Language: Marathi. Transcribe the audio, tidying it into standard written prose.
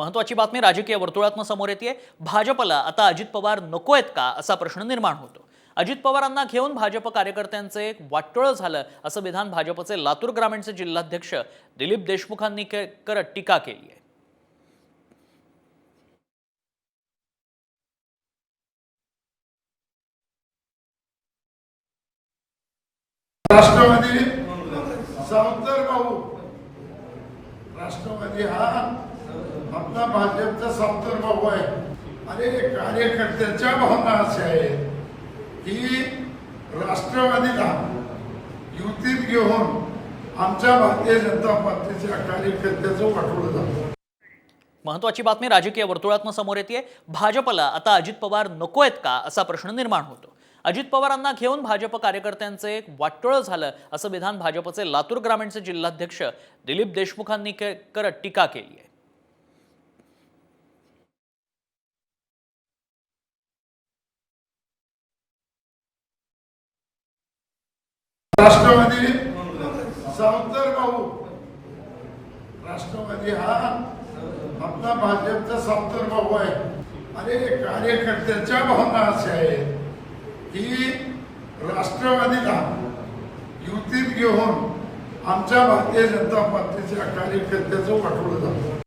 महत्वाची बातमी राजकीय वर्तुळातून समोर येते। भाजपला आता अजित पवार नको आहेत का असा प्रश्न निर्माण होतो। अजित पवारांना घेऊन भाजप कार्यकर्त्यांचे एक वाटोळ झालं असं विधान भाजपचे लातूर ग्रामीणचे जिल्हाध्यक्ष दिलीप देशमुखांनी करत टीका केली आहे। राष्ट्रवादी सावंतर भाऊ राष्ट्रवादी हा आपला भाजपचा सावंतर भाऊ आहे। अरे कार्यकर्त्याच्या भावना अशा आहेत की राष्ट्रवादीला युतीत घेऊन आमच्या भारतीय जनता पार्टीच्या कार्यकर्त्याचं वाटोळं झालं। महत्वाची बातमी राजकीय वर्तुळातून समोर येते। भाजपला आता अजित पवार नको आहेत का असा प्रश्न निर्माण होतो। अजित पवारांना घेऊन भाजप कार्यकर्त्यांचे एक वाटोळ झालं असं विधान भाजपचे लातूर ग्रामीणचे जिल्हाध्यक्ष दिलीप देशमुखांनी करत टीका केली आहे। राष्ट्रवादी सावंतर भाऊ राष्ट्रवादी हा आपला भाजपचा सावंतर भाऊ आहे। अरे कार्यकर्त्याच्या भावना अशा आहेत की राष्ट्रवादीला युतीत घेऊन आमच्या भारतीय जनता पार्टीच्या कार्यकर्त्याचं वाटोळं झालं।